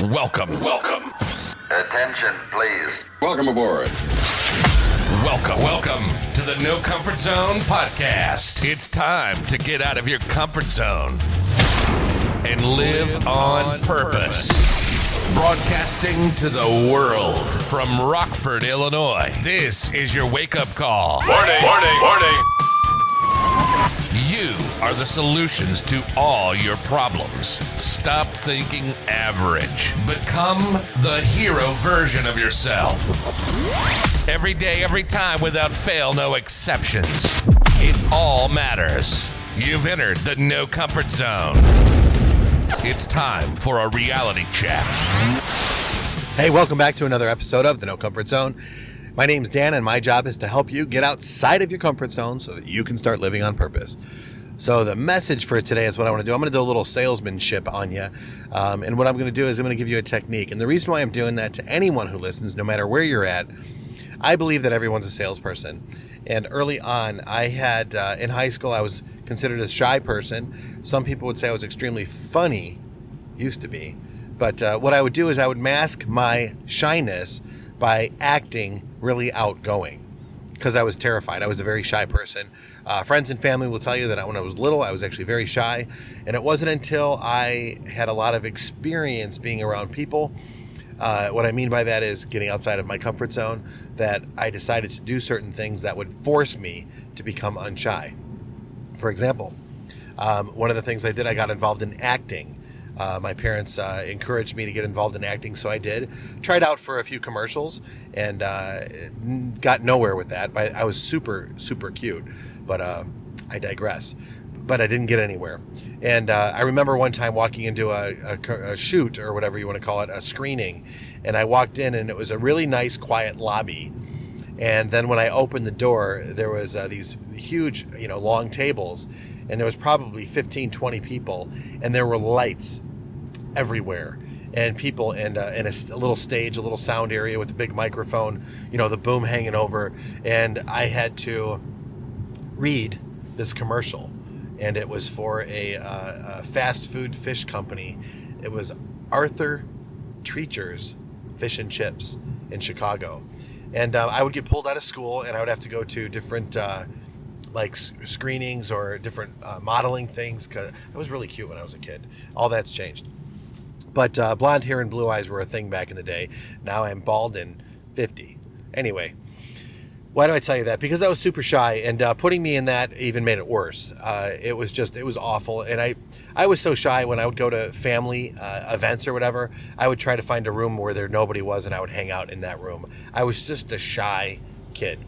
Welcome. Attention, please. Welcome aboard. Welcome to the No Comfort Zone podcast. It's time to get out of your comfort zone and live on purpose. Broadcasting to the world from Rockford, Illinois. This is your wake-up call. Warning. You are the solutions to all your problems. Stop thinking average. Become the hero version of yourself. Every day, every time, without fail, no exceptions. It all matters. You've entered the No Comfort Zone. It's time for a reality check. Hey, welcome back to another episode of the No Comfort Zone. My name's Dan, and my job is to help you get outside of your comfort zone so that you can start living on purpose. So the message for today is what I want to do. I'm going to do a little salesmanship on you. And what I'm going to do is I'm going to give you a technique. And the reason why I'm doing that to anyone who listens, no matter where you're at, I believe that everyone's a salesperson. And early on, I had, in high school, I was considered a shy person. Some people would say I was extremely funny, used to be. But what I would do is I would mask my shyness by acting really outgoing because I was terrified. I was a very shy person. Friends and family will tell you that when I was little, I was actually very shy. And it wasn't until I had a lot of experience being around people, what I mean by that is getting outside of my comfort zone, that I decided to do certain things that would force me to become unshy. For example, one of the things I did, I got involved in acting. My parents encouraged me to get involved in acting, so I did. Tried out for a few commercials and got nowhere with that. But I was super, super cute, but I digress. But I didn't get anywhere. And I remember one time walking into a shoot, or whatever you want to call it, a screening, and I walked in, and it was a really nice, quiet lobby. And then when I opened the door, there was these huge, long tables, and there was probably 15, 20 people, and there were lights everywhere, and people, and a little stage, a little sound area with a big microphone, the boom hanging over, and I had to read this commercial, and it was for a fast food fish company. It was Arthur Treacher's Fish and Chips in Chicago, and I would get pulled out of school, and I would have to go to different screenings or different modeling things, because I was really cute when I was a kid. All that's changed. But blonde hair and blue eyes were a thing back in the day. Now I'm bald and 50. Anyway, why do I tell you that? Because I was super shy, and putting me in that even made it worse. It was awful. And I was so shy when I would go to family events or whatever, I would try to find a room where nobody was, and I would hang out in that room. I was just a shy kid.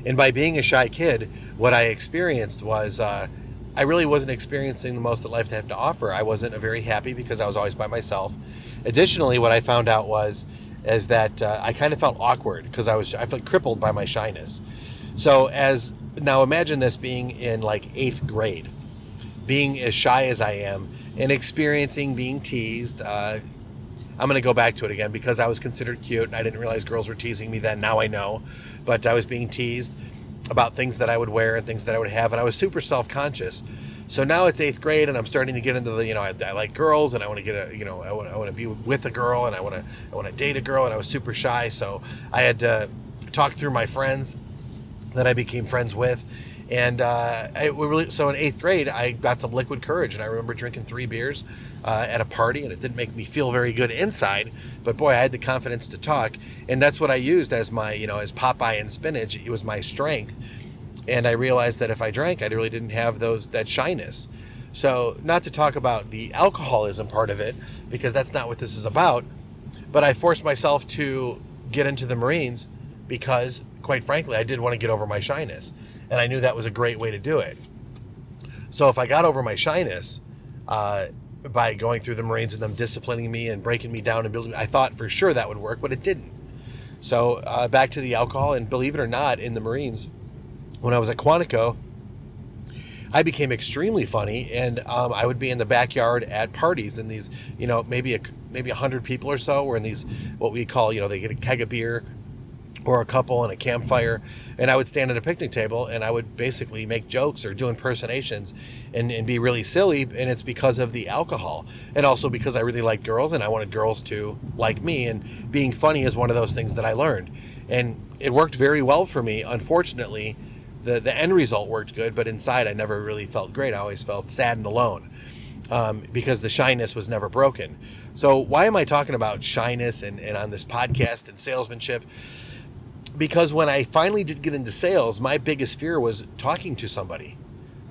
And by being a shy kid, what I experienced was I really wasn't experiencing the most that life had to offer. I wasn't very happy because I was always by myself. Additionally, what I found out is that I kind of felt awkward because I felt crippled by my shyness. So now imagine this being in like 8th grade, being as shy as I am and experiencing being teased. I'm going to go back to it again because I was considered cute and I didn't realize girls were teasing me then. Now I know. But I was being teased about things that I would wear and things that I would have, and I was super self-conscious. So now it's 8th grade, and I'm starting to get into the, I like girls, and I want to get I want to be with a girl, and I want to date a girl, and I was super shy. So I had to talk through my friends that I became friends with, and so in 8th grade, I got some liquid courage, and I remember drinking 3 beers at a party, and it didn't make me feel very good inside, but boy, I had the confidence to talk, and that's what I used as my, as Popeye and spinach. It was my strength, and I realized that if I drank, I really didn't have that shyness. So not to talk about the alcoholism part of it, because that's not what this is about, but I forced myself to get into the Marines because, quite frankly, I did want to get over my shyness, and I knew that was a great way to do it. So if I got over my shyness, by going through the Marines and them disciplining me and breaking me down and building me, I thought for sure that would work, but it didn't. So back to the alcohol, and believe it or not, in the Marines, when I was at Quantico, I became extremely funny, and I would be in the backyard at parties, and these, maybe 100 people or so were in these, what we call, they get a keg of beer, or a couple and a campfire, and I would stand at a picnic table and I would basically make jokes or do impersonations and be really silly. And it's because of the alcohol, and also because I really liked girls and I wanted girls to like me, and being funny is one of those things that I learned, and it worked very well for me. Unfortunately, the end result worked good, but inside I never really felt great. I always felt sad and alone, because the shyness was never broken. So why am I talking about shyness and on this podcast and salesmanship? Because when I finally did get into sales, my biggest fear was talking to somebody.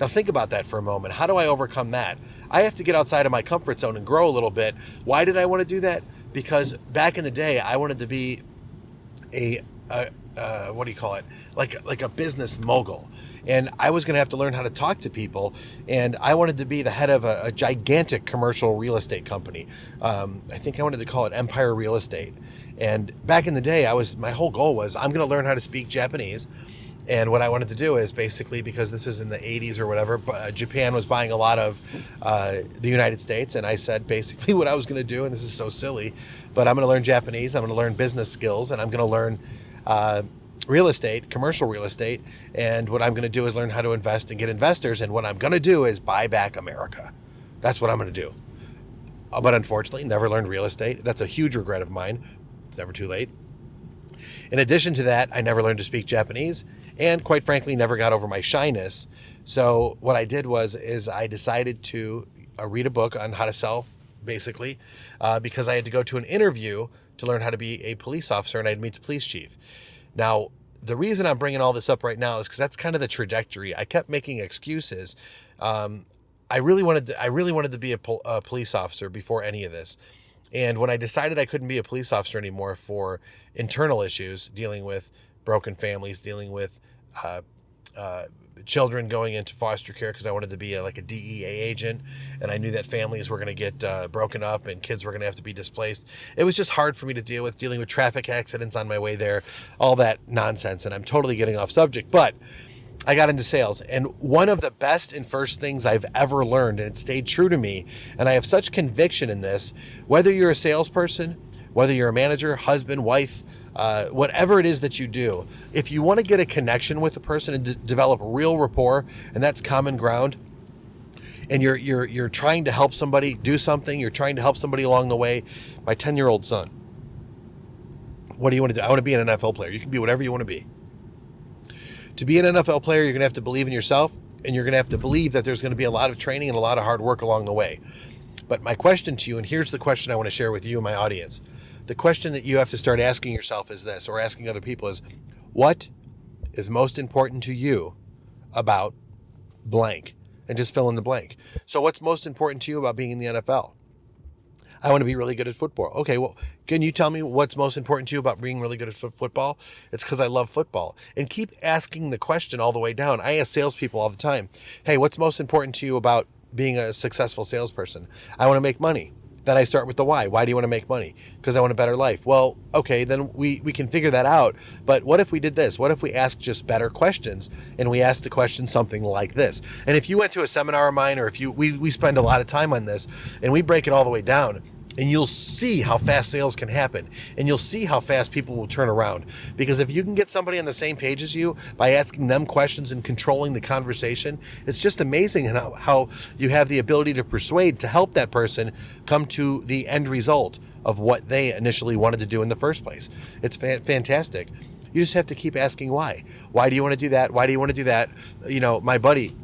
Now think about that for a moment. How do I overcome that? I have to get outside of my comfort zone and grow a little bit. Why did I want to do that? Because back in the day, I wanted to be what do you call it? Like a business mogul. And I was going to have to learn how to talk to people. And I wanted to be the head of a gigantic commercial real estate company. I think I wanted to call it Empire Real Estate. And back in the day, my whole goal was I'm going to learn how to speak Japanese. And what I wanted to do is basically, because this is in the 80s or whatever, Japan was buying a lot of the United States. And I said basically what I was going to do, and this is so silly, but I'm going to learn Japanese, I'm going to learn business skills, and I'm going to learn real estate, commercial real estate. And what I'm going to do is learn how to invest and get investors. And what I'm going to do is buy back America. That's what I'm going to do. But unfortunately, never learned real estate. That's a huge regret of mine. It's never too late. In addition to that, I never learned to speak Japanese, and quite frankly, never got over my shyness. So what I did is I decided to read a book on how to sell, basically, because I had to go to an interview to learn how to be a police officer, and I had to meet the police chief. Now, the reason I'm bringing all this up right now is because that's kind of the trajectory. I kept making excuses. I really wanted to be a police officer before any of this. And when I decided I couldn't be a police officer anymore for internal issues, dealing with broken families, dealing with children going into foster care, because I wanted to be like a DEA agent, and I knew that families were going to get broken up and kids were going to have to be displaced. It was just hard for me to deal with, dealing with traffic accidents on my way there, all that nonsense. And I'm totally getting off subject, but I got into sales, and one of the best and first things I've ever learned, and it stayed true to me, and I have such conviction in this, whether you're a salesperson, whether you're a manager, husband, wife, whatever it is that you do, if you want to get a connection with a person and develop real rapport, and that's common ground, and you're trying to help somebody do something, you're trying to help somebody along the way. My 10-year-old son, what do you want to do? I want to be an NFL player. You can be whatever you want to be. To be an NFL player, you're going to have to believe in yourself, and you're going to have to believe that there's going to be a lot of training and a lot of hard work along the way. But my question to you, and here's the question I want to share with you and my audience. The question that you have to start asking yourself is this, or asking other people, is what is most important to you about blank? And just fill in the blank. So what's most important to you about being in the NFL? I want to be really good at football. Okay, well, can you tell me what's most important to you about being really good at football? It's because I love football. And keep asking the question all the way down. I ask salespeople all the time, hey, what's most important to you about being a successful salesperson? I want to make money. Then I start with the why. Why do you want to make money? Because I want a better life. Well, okay, then we can figure that out. But what if we did this? What if we asked just better questions, and we asked the question something like this? And if you went to a seminar of mine, or if we spend a lot of time on this, and we break it all the way down, and you'll see how fast sales can happen, and you'll see how fast people will turn around. Because if you can get somebody on the same page as you by asking them questions and controlling the conversation, it's just amazing how you have the ability to persuade, to help that person come to the end result of what they initially wanted to do in the first place. It's fantastic. You just have to keep asking why. Why do you want to do that? Why do you want to do that? You know, my buddy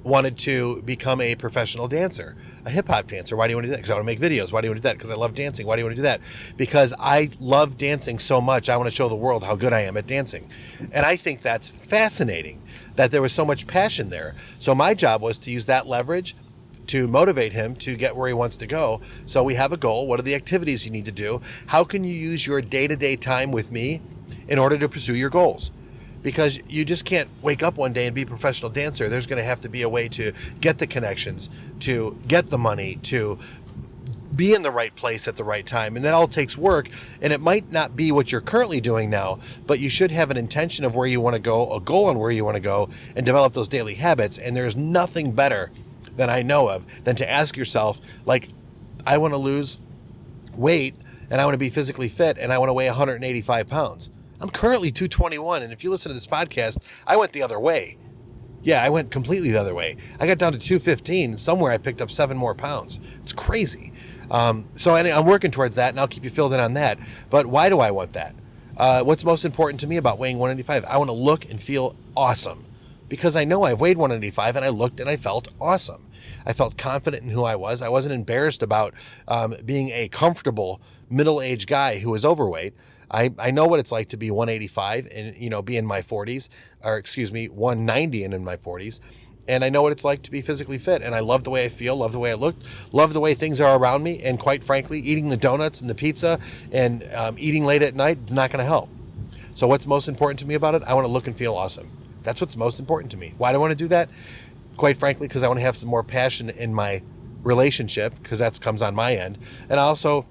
wanted to become a professional dancer, a hip-hop dancer. Why do you want to do that? Because I want to make videos. Why do you want to do that? Because I love dancing. Why do you want to do that? Because I love dancing so much. I want to show the world how good I am at dancing. And I think that's fascinating, that there was so much passion there. So my job was to use that leverage to motivate him to get where he wants to go. So we have a goal. What are the activities you need to do? How can you use your day-to-day time with me in order to pursue your goals? Because you just can't wake up one day and be a professional dancer. There's going to have to be a way to get the connections, to get the money, to be in the right place at the right time. And that all takes work. And it might not be what you're currently doing now, but you should have an intention of where you want to go, a goal on where you want to go, and develop those daily habits. And there's nothing better than I know of than to ask yourself, like, I want to lose weight, and I want to be physically fit, and I want to weigh 185 pounds. I'm currently 221, and if you listen to this podcast, I went the other way. Yeah, I went completely the other way. I got down to 215. Somewhere I picked up 7 more pounds. It's crazy. So I'm working towards that, and I'll keep you filled in on that. But why do I want that? What's most important to me about weighing 185? I want to look and feel awesome, because I know I've weighed 185 and I looked and I felt awesome. I felt confident in who I was. I wasn't embarrassed about being a comfortable middle-aged guy who was overweight. I know what it's like to be 185 and, be in my 40s, or 190 and in my 40s. And I know what it's like to be physically fit. And I love the way I feel, love the way I look, love the way things are around me. And quite frankly, eating the donuts and the pizza and eating late at night is not going to help. So what's most important to me about it? I want to look and feel awesome. That's what's most important to me. Why do I want to do that? Quite frankly, because I want to have some more passion in my relationship, because that comes on my end. And I also,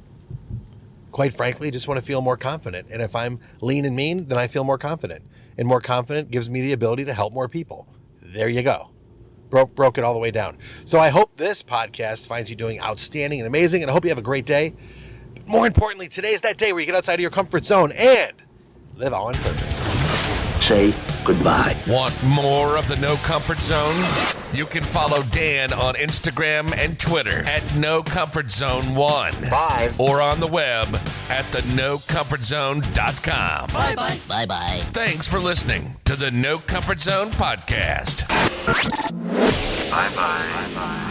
quite frankly, just want to feel more confident. And if I'm lean and mean, then I feel more confident. And more confident gives me the ability to help more people. There you go. Broke it all the way down. So I hope this podcast finds you doing outstanding and amazing, and I hope you have a great day. But more importantly, today is that day where you get outside of your comfort zone and live on purpose. Say goodbye. Want more of the No Comfort Zone? You can follow Dan on Instagram and Twitter at NoComfortZone1. Bye. Or on the web at thenocomfortzone.com. Bye-bye. Bye-bye. Thanks for listening to the No Comfort Zone podcast. Bye-bye. Bye-bye.